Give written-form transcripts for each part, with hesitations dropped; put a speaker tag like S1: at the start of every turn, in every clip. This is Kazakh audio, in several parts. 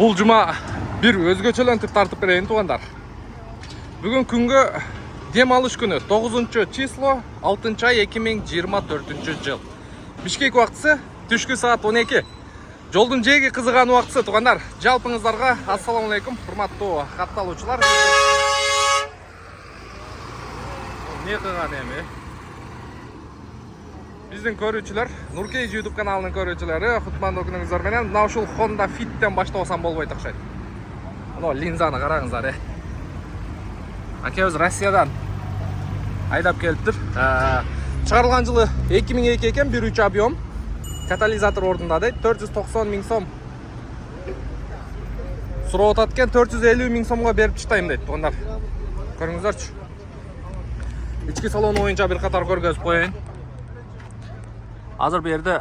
S1: Бұл жұма bir өзгөчөлөнтүп тартып берейин туугандар. Бүгүн күнгө дем алыш күнү 9 число 6 ай 2024 жыл. Бишкек убактысы түшкү саат 12. Жолдун жеги кызыган убактысы туугандар. Жалпыңыздарга ассаламу алейкум, урматтуу катталуучулар. Не кылган эми? Биздин көрүүчүлөр, Нуркей YouTube каналынын көрүүчүлөрү, кутмандуу күнүңүздөр менен мына ушул Honda Fit'тен баштабасам болбойт окшойт. Мына линзаны караңыздар. Акебиз Россиядан айдап келиптир. Чыгарылган жылы 2002 экен, 1.3 объем. Катализатор ордунда дейт, 490 миң сом. Сурап атат экен, 450 миң сомго берип таштайм дейт туугандар. Көрүңүздөрчү. Ички салон боюнча бир катар көргөзүп коеюн. Азыр бу жерде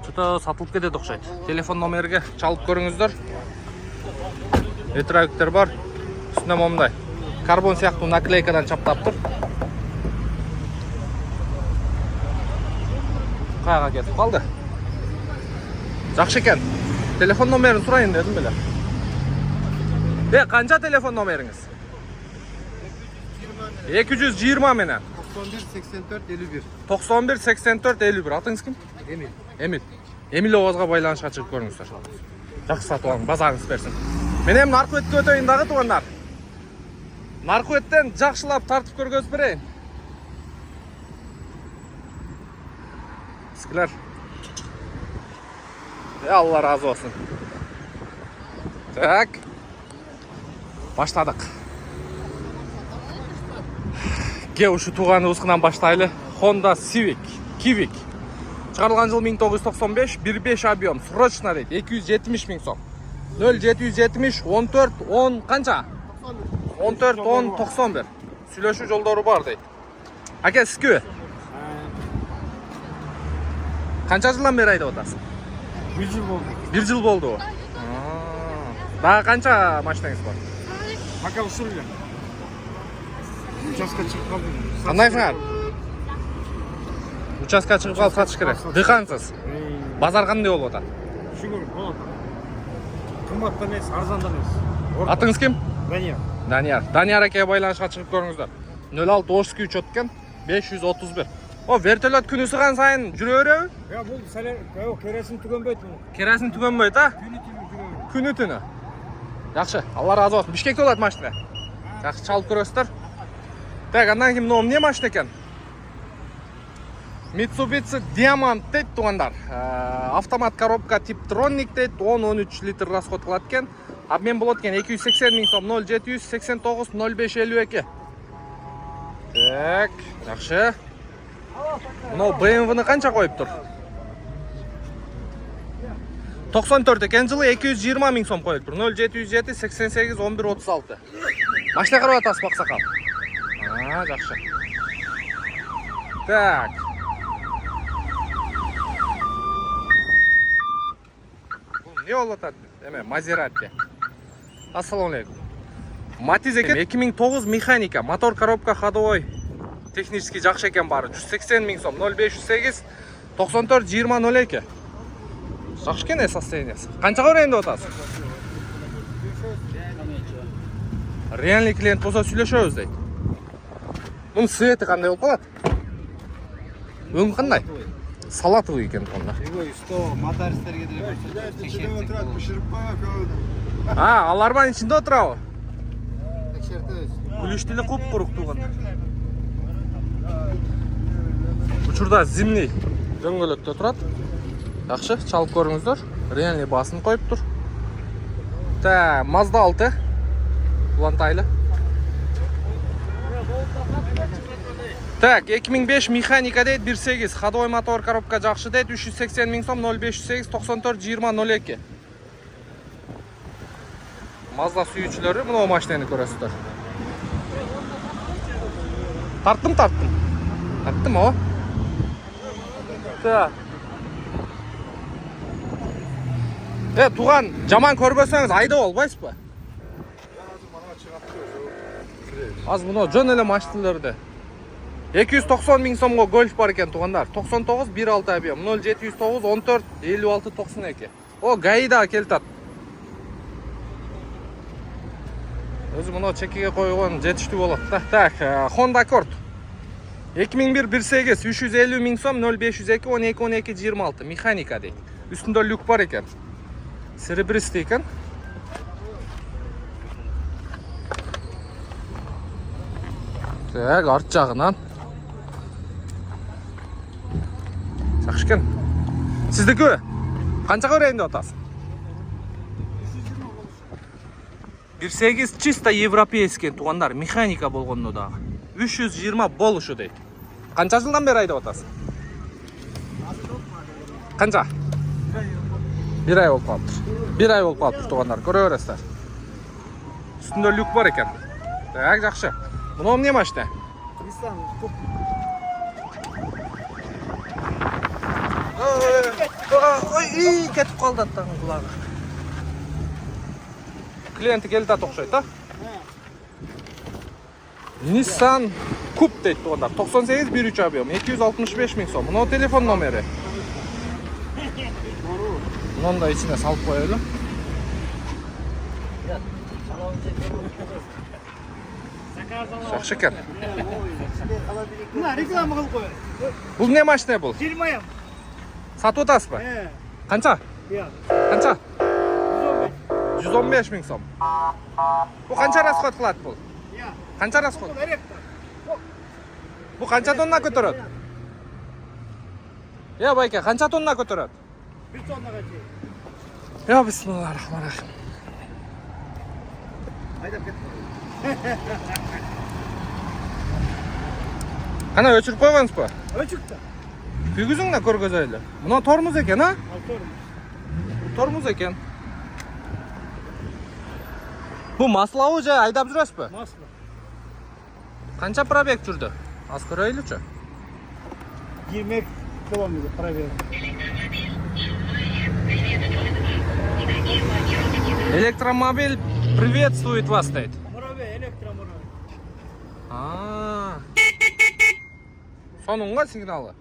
S1: чото сатылып кетет окшойт. Телефон номерге чалып көрүңүздөр. Этрагиктер бар. Үстүнө момундай карбон сыяктуу наклейкадан чаптаптыр. Каяга кетип калды? Жакшы экен. Телефон номерин сурайын дедим беле. Канча телефон номериңиз? 220 менен
S2: 91 84 51.
S1: 91 84 51. Атыңыз ким?
S2: Эмил.
S1: Эмил Оозга байланышка чыгып көрүңүздөр. Жакшы сатып алың, базарыңыз берсин. Мен эми Наркөткө өтөйүн дагы туугандар. Наркөттен жакшылап тартып көргөзүп берейин. Силер. Алла разы болсун. Так. Баштадык. Ке ушу тууганыбыздан баштайлы. Honda Civic. Чыгарылган жыл 1995, 1.5 объем, срочно дейт, 270 миң сом. 0770 14 10 канча? 14 10 91. Сүйлөшүү жолдору бар дейт. Аке, сизби? Канча жылдан бери айдап атасыз?
S2: 1 жыл болду.
S1: 1 жыл болду. Дагы канча машинаңыз бар?
S2: Пока ушул. Участка чыгып калдым.
S1: Кандайсыңар? Участка чыгып калып сатыш керек. Дыхансыз. Базар кандай болуп атат?
S2: Шүгүр болот. Кымбат эмес, арзандан эмес.
S1: Атыңыз ким?
S2: Данияр.
S1: Данияр акеге байланышка чыгып көрүңүздөр. 06 Ошский учет экен, 531. О, вертолет күнү сыган сайын жүрө береби?
S2: Бул кересин түгөнбөйт бул.
S1: Кересин түгөнбөйт, а? Күнү түнү. Жакшы, Алла разы болсун. Бишкекте болот машина. Жакшы, чалып көрөсүздөр. Так, андан кийин мына эмне машина экен? Mitsubishi Diamond дейт туугандар. Автомат коробка Tiptronic дейт, 10-13 литр расход кылат экен. Обмен болот экен 280 миң сом, 0789 05 52. Так, жакшы. Мына BMW-ны канча коюптур? 94 экен, жылы 220 миң сом коюптур. 0707 88 11 36. Машина карап атасыз, баксакал. Жакшы. Так. Не болуп атат? Эме, Maserati. Ассаламу алейкум. Matiz экен, 2009 механика, мотор, коробка, ходовой. Технически жакшы экен баары. 180 миң сом, 0508 94 20 02. Жакшы экен состояниясы. Канчага берейин деп атасыз? Реальный клиент болсо сүйлөшөбүз дейт. Мунун свети кандай болуп калат? Өң кандай? Салатовый экен тонда.
S2: Мотористтерге деле бышырып коёт.
S1: Аларбанын ичинде отурабы?
S2: Текшертебиз.
S1: Күлүш деле куп-курук турган. Учурда зимний дөңгөлөктө турат. Жакшы, чалып көрүңүздөр. Реальный басын коюптур. Та, Mazda 6. Улантайлы. Так, 2005 механика дейт, 1.8, ходовой мотор, коробка жакшы дейт, 380 миң сом, 0508 94 20 02. Mazda сүйүүчүлөрү мына машинаны көрөсүздөр. Тарттым, о. Так. Туган, жаман көрбөсөңүз айда болбойсузбу? Аз мына жөн эле машиналарды. 290 миң сомго гольф бар экен туугандар. 99 1.6 объем, 0709 14 56 92. О, гаида келтат. Өзү мына чекеге койгон жетиштүү болот да. Так, Honda Accord. 2001 1.8 350 миң сом 0502 12 12 26 механика дейт. Үстүндө люк бар экен. Серебристый экен. Так, арт жагынан. Жакшы экен. Сиздики канчага берейин деп атасыз? 1.8 чисто европейский тугандар, механика болгондо дагы. 320 болушу дейт. Канча жылдан бери айдап атасыз? Канча? 1 ай болуп калыптыр. 1 ай болуп калыптыр тугандар, көрө бересиздер. Үстүндө люк бар экен. Так, жакшы. Мына эмне машина?
S2: Nissan Coupe.
S1: Ой, кетип калды аттагы кулагы. Клиенти келди ат окшойт, а? Nissan Coupe дейт тугандар. 98 1.3 объем, 265 миң сом. Мына телефон номери. Мунун да ичине салып коелу. Жакшы экен.
S2: Мына реклама кылып коёюн.
S1: Бул эмне машина бул?
S2: Жирмаям.
S1: Сатып атасызбы? Канча? Канча? 115 миң сом. Бул канча расход кылат бул? Канча расход? Бул канча тонна көтөрөт? Байке, канча тонна көтөрөт?
S2: 1 тоннага чейин.
S1: Бисмиллахиррахманиррахим.
S2: Айдап кет.
S1: Кана өчүрүп койгонсузбу?
S2: Өчүктө.
S1: Бүгүзүң да көргөзөлү. Мына тормуз экен, а?
S2: Алтор.
S1: Тормуз экен. Бу маслабы же айдап жүрөсүзбү?
S2: Масло.
S1: Канча пробег жүрдү? Аз көрөйлүчү.
S2: 20 километр пробег.
S1: Электромобиль приветствует вас, дейт.
S2: Муравей, электромуравей.
S1: Сонун го сигналы.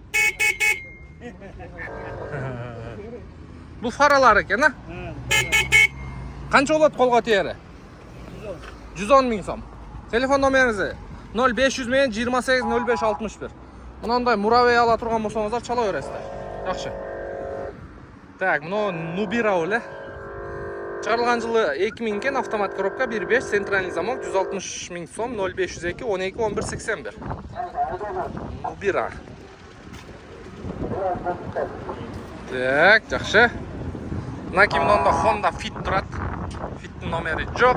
S1: Бул фаралар экен, а? Канча болот колго тиери? 110 миң сом. Телефон номериңиз 0500 менен 28 05 61. Мынандай муравей ала турган болсоңуздар чала бересиздер. Жакшы. Так, мына Nubira эле. Чыгарылган жылы 2000 экен, автомат коробка 1.5, центральный замок 160 миң сом 0502 12 11 81. Nubira. Так, жакшы. Мына мында Honda Fit турат. Fittин номери жок.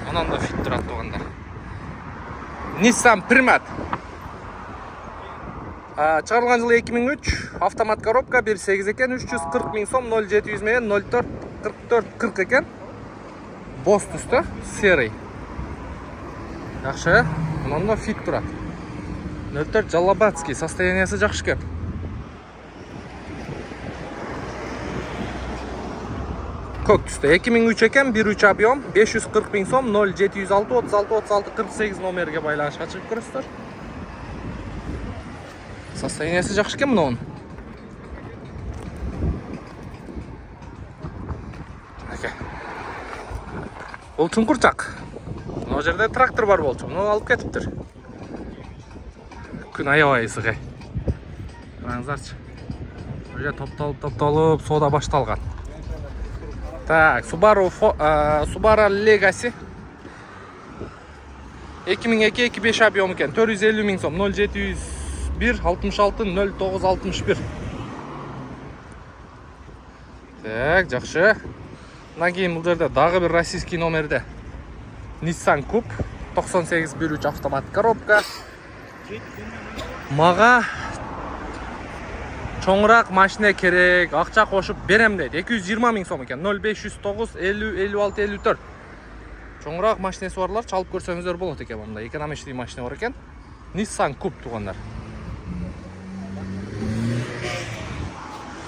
S1: Мында Fit турат тугандар. Nissan Primat. Чыгарылган жылы 2003, автомат коробка 1.8 экен, 340 миң сом 0700 менен 04 44 40 экен. Боз түстө, серый. Жакшы, мында Fit турат. 04 Жалабатский, состояниясы жакшы экен. Көк түстө 2003 экен, 1.3 объем, 540 миң сом 0706 36 36 48 номерге байланышка чыгып көрөсүздөр. Состояниясы жакшы экен мунун. Бул чуңкурчак. Мына жерде трактор бар болчу. Муну алып кетиптир. Күн аябай ысык. Караңыздарчы. Уже топтолуп соода башталган. Так, Subaru Legacy 2002-25 объем экен, 450 миң сом 0701 66 09 61. Так, жакшы. Мына кийин бул жерде дагы бир российский номерде Nissan Coupe 98 1.3 автомат коробка. Мага чоңураак машина керек, акча кошуп берем дейт. 220 миң сом экен. 0509 50 56 54. Чоңураак машинасы барлар чалып көрсөңүздөр болот экен мында. Экономичный машина бар экен. Nissan Coupe тугандар.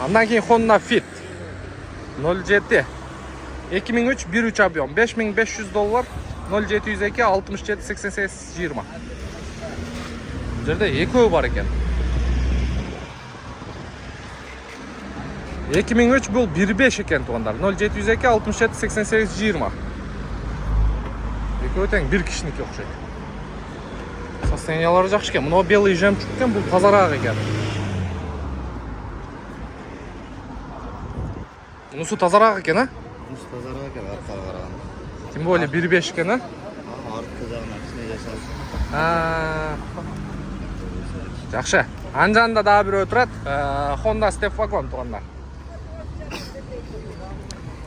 S1: Андан кийин Honda Fit 07 2003 1.3 объем, $5500 0702 67 88 20. Бул жерде экөө бар экен. 2003 бул 1.5 экен тугандар. 0702 67 88 20. Экөө тең, бир кишиники окшойт. Состояниялары жакшы экен. Мына белый жемчуг экен, бул тазараак экен. Мунусу тазараак экен, а?
S2: Мунусу тазараак экен, аркага караганда.
S1: Тем более 1.5 экен, а?
S2: Арткы жагынан кичине жашаат.
S1: Жакшы. Ан жанында дагы бирөө турат. Honda Step Wagon туугандар.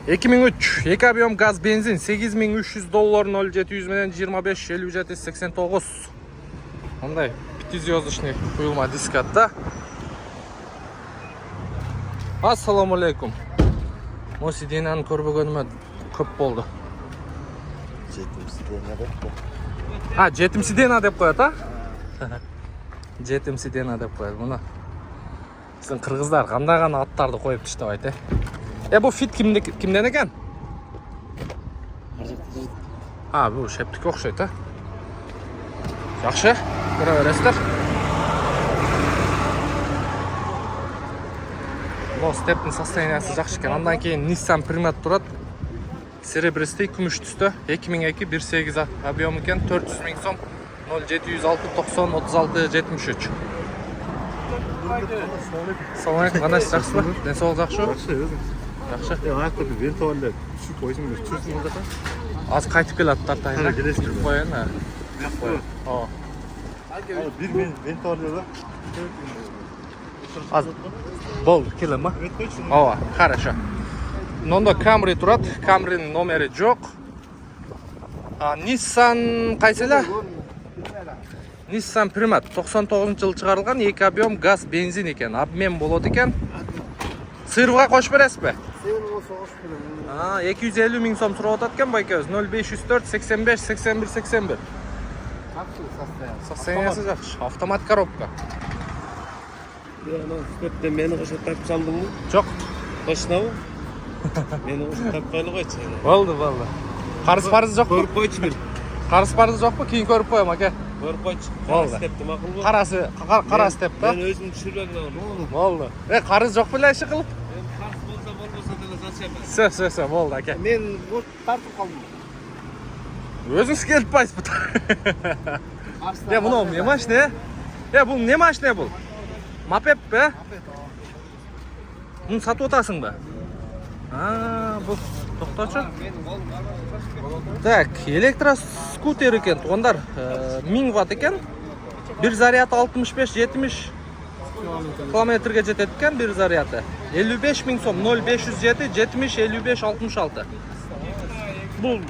S1: 2003 2 объем газ бензин $8,300 0-700 менен 25-57-89. Мындай пятизвездочный куюлма дискат да. Ассаламу алейкум. Мосидинаны көрбөгөнүмө көп болду. Жетимсидена деп коет, а? Жетимсидена деп коет. Муну биздин кыргыздар кандай гана аттарды коюп таштабайт, Бу фит кимден экен? Бу шептикке окшойт, а? Жакшы, көре бересиздер. Бу стептин состояниясы жакшы экен. Андан кийин Nissan Primat турат. Серебристый, күмүш түстө. 2002 1.8 объем экен, 400 000 сом. 0706 90 36 73. Салам алейкум, кандайсыз, жакшысызбы? Ден соолук жакшыбы? Жакшы.
S2: Аякта бир вентилдер түшүп койсуңуз, түшүрсүңүз да.
S1: Азыр кайтып келат тартайын.
S2: Келесиңер.
S1: Коеюн,
S2: Бир мен вентилдер да.
S1: Азыр болду, келем, хорошо. Мында Camry турат. Camry'nin номери жок. Nissan кайсы эле? Nissan Primat 99-жылы чыгарылган 2 объем газ бензин экен. Обмен болот экен. Сыйырга кошуп бересизби?
S2: Сыйырга кошуп берем.
S1: 250 000 сом сурап атат экен байкебиз. 0504 85 81 81. Состояниясы жакшы. Автомат коробка.
S2: Көптөн мени кошуп тартып салдыңбы?
S1: Жок.
S2: Точнобу? Мени кошуп тартып койлу койчу.
S1: Болду. Карыз жокпу?
S2: Көрүп койчу бир.
S1: Карыз жокпу? Кийин көрүп коем, аке.
S2: Көрүп койчу.
S1: Болду.
S2: Степти макулбу?
S1: Кара степ да?
S2: Мен өзүм түшүрбөм аны.
S1: Болду. Карыз жок беле иши кылып?
S2: Карыз болбосо деле зачем?
S1: Все, болду, аке.
S2: Мен вот тартып калдым.
S1: Өзүңүз келип байсызбы? Мына эмне машина? Бул эмне машина бул? Мопедпи? Муну сатып атасыңбы? Бул токточу. Так, электроскутер экен, туугандар. 1000 Вт экен. Бир заряд 65-70 километрге жетет экен бир заряды. 55 000 сом, 0507 70 55 66. Бул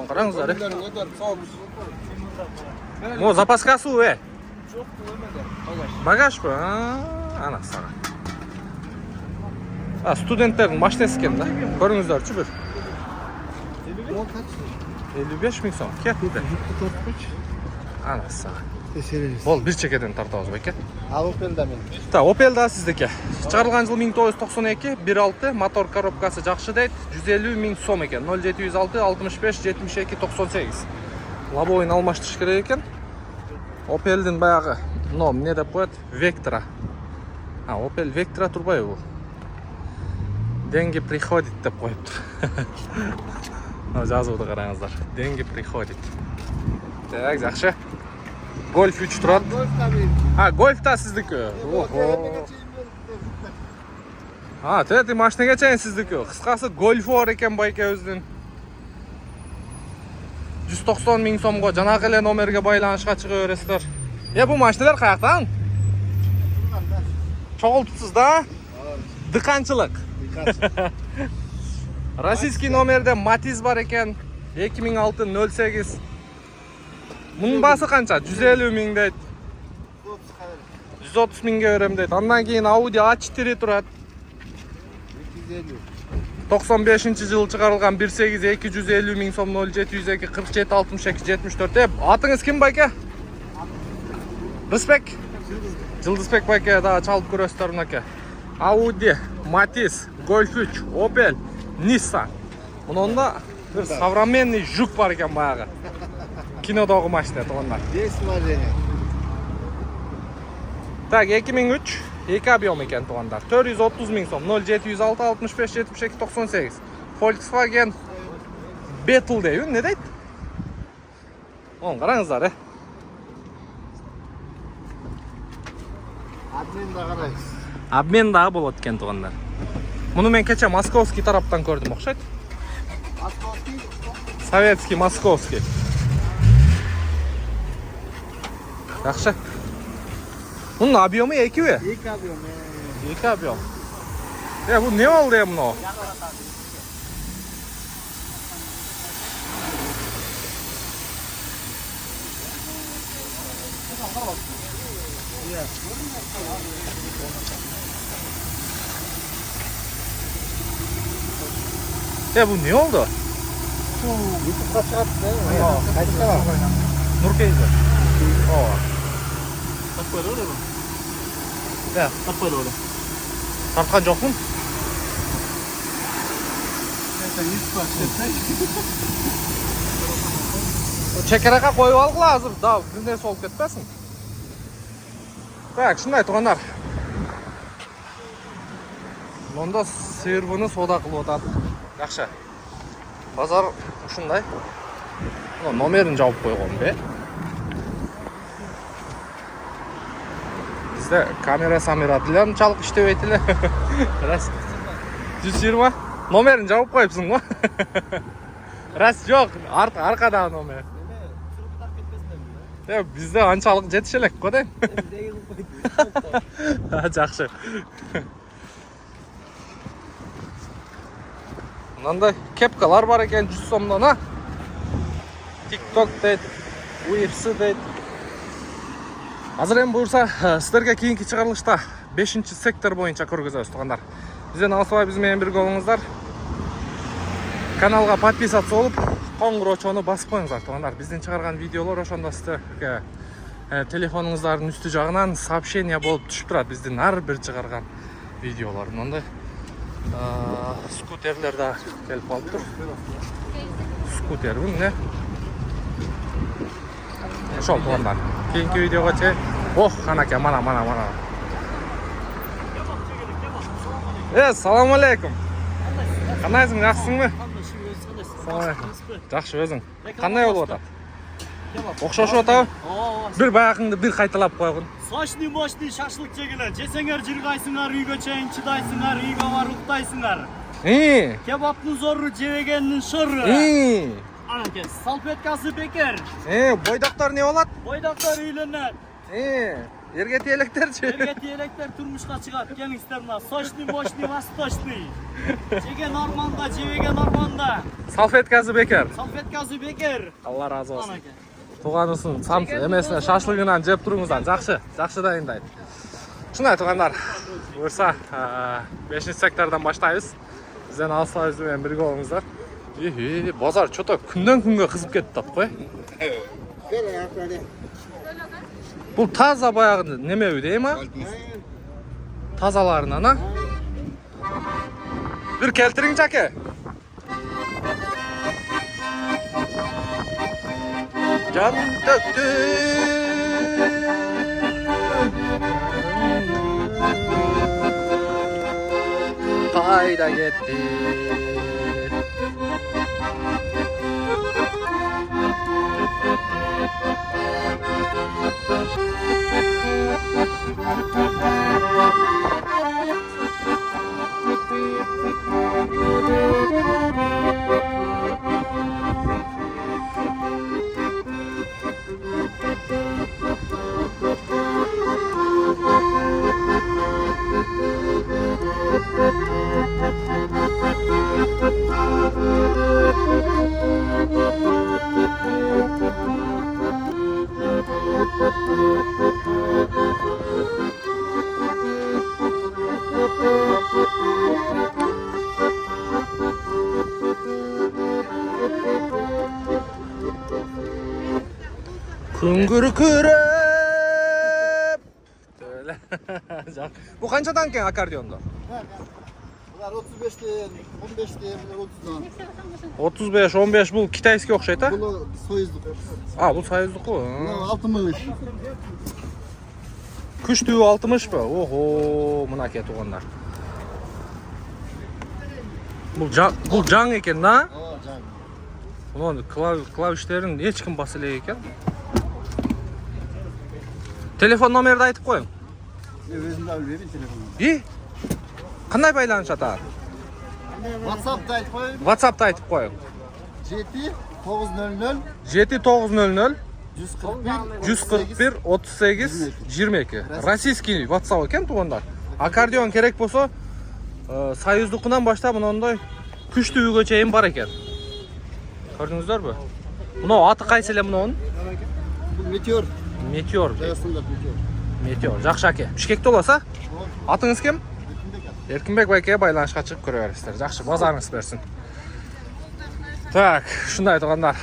S1: караңыздар. Мо запаскасы Багажбы? Ана сага. Студенттердин машинасы экен да. Көрүңүздөрчү бир. 55 000 сом. Кетти. Ана сага. Бол бир чекеден тартабыз байке.
S2: Opel'da men.
S1: Opel да сиздики. Чыгарылган жыл 1992, 1.6, мотор коробкасы жакшы дейт. 150 000 сом экен. 0706 65 72 98. Лобовойн алмаштырыш керек экен. Opel'дин баягы эмне деп коет? Vectra. Opel Vectra турбайбы бул? Деньги приходит деп коюптур. Жазууда караңыздар. Деньги приходит. Так, жакшы. Golf 3 турат. Golf да сиздики. Тети машинеге чейин сиздики. Кыскасы Golf бар экен байкебиздин. 190 000 сомго жанагы эле номерге байланышка чыга бересиздер. Бу машиналар каяктан? Чогултупсуз да? Дыканчылык. Российский номерде Matiz бар экен. 2006 08. Мунун баасы канча? 150 000 дейт. 130 000ге берем дейт. Андан кийин Audi A4 турат. 95-жылы чыгарылган 1.8 250 000 сом 0702 47 62 74. Атыңыз ким байке? Рыспек. Жылдызбек байке да чалып көрөсүздөр мынакей. Audi, Matiz, Golf 3, Opel, Nissan. Мунунда бир современный жук бар экен баягы. Кинодогу машина туугандар.
S2: 10 мажене.
S1: Так, 2003 2 объем экен туугандар. 430 000 сом 0706 65 72 98. Volkswagen Battle deyби, ne deydi? Oğlum qarаңыздар,
S2: Admin da qaraysiz.
S1: Обмен дағы болады екен туғандар. Мұны мен кеше московский тараптан көрдім, ұқсайды?
S2: Moskovskiy.
S1: Советский, московский. Жақсы. Бұның объемы 2 бе?
S2: 2 объем.
S1: 2 объем. Бұл не болды мұны? Бұл не oldu?
S2: YouTube'ga çıkarttı. Kayıtta var.
S1: Nurkey'de.
S2: Tapmadı öyle mi?
S1: Ya,
S2: Tapmadı öyle.
S1: Tartқан жоқпын?
S2: Sen YouTube'ga çıkarttın.
S1: Чекераға қойып алғыла азыр, да, бірден солып кетпесін. Так, шындай туғандар. Мұнда сиырбыны сода қылып отады. Жақсы. Базар ұшындай. Номерін жауып қойған бе. Бізде камера тілін чалық іштеп етілі. Рас. 120. Номерін жауып қойыпсың ғой. Рас жоқ, арқадағы номер. Бізде анчалық жетішелек қой дейм. Жақсы. Мынандай кепкалар бар екен 100 сомнан, TikTok дейді, UFC дейді. Азыр эми буюрса, сіздерге кейинки чыгарылышта 5-сектор боюнча көргөзөбүз тугандар. Бизден алысабай биз менен бирге болуңуздар. Каналга подписаться болуп, коңгуроочону басып коюңуздар тугандар. Биздин чыгарган видеолор ошондо сіздерге телефонуңуздардын үстү жагынан сообщение болуп түшүп турат биздин ар бир чыгарган видеолор. Мындай скутерлер да келип калыптыр. Скутер эмне? Ошол тугандар. Кейинки видеого чейин. Ох, канаке, мана. Салам алейкум. Кандайсың, жакшысыңбы? Жакшы өзүң. Кандай болуп атат? Окшошуп атабы? Бир баягыңды бир кайталап койгун.
S3: Saçlı maçlı şaşlık çekiler. Cesenger cırgaysınlar, uyga çayın çıdaysınlar, uyga var uktayısınlar. Kebaplı zorru, cevegeninin şorru. Anake, salpetkası beker.
S1: Boydaklar ne olat?
S3: Boydaklar üylenler.
S1: Yerge tiyelekterçi.
S3: Yerge tiyelekler turmuşka çıkart, gelingsterna. Saçlı maçlı, vastaşlı. Cege normanda, cevege normanda.
S1: Salfetkası bekar.
S3: Salpetkası beker.
S1: Allah razı olsun.
S3: Anake.
S1: Туғанысың эмесине шашлыгынан жеп туруңуздан жакшы дайындайт. Шундай тугандар. Буюрса 5-сектордон баштайбыз. Бизден алысабыз менен бирге болуңуздар. Базар чото күндөн күнгө кызып кетип атат кой. Бул таза баягы немеби дейм, тазаларынан, а? Бир келтириңчи аке. Can döktü. Kayda gitti. Күңгүркүрөп. Bu kançadan ken akardiyonda?
S2: Bunlar 35'ten, 15'ten, 30'dan.
S1: 35-15 bu Kitayski okşayt ha?
S2: Bu soyuzluk.
S1: Bu soyuzluk o.
S2: Bu 60.
S1: Күч түбү 60 ба? Охо, мына ке тугандар. Бул жаң экен да?
S2: Can.
S1: Bunun klavişlerin hiç kim basa elek ekan. Telefon nomerdi aytib qo'ying.
S2: Өзімді алып берейін телефонымды.
S1: И qanday baylanishadi?
S2: WhatsApp'ta aytib qo'ying.
S1: WhatsApp'da aytib qo'ying.
S2: 7900
S1: 7900
S2: 141
S1: 141 38 22. Rossiyskiy WhatsApp ekan tuğanlar. Akordeon kerak bo'lsa, Soyuzduqidan boshlab bunday kuchli uyga chayin bor ekan. Ko'rdingizlarmi? Buni oti qaysilar buning?
S2: Meteor.
S1: Meteor.
S2: Jasonda Meteor.
S1: Meteor. Yaxshi aka. Bishkekda bo'lsa, otingiz kim? Erkinbek aka baylanishga chiqib ko'raverasizlar. Yaxshi, bozoringiz bersin. Tak, shunday tuğanlar.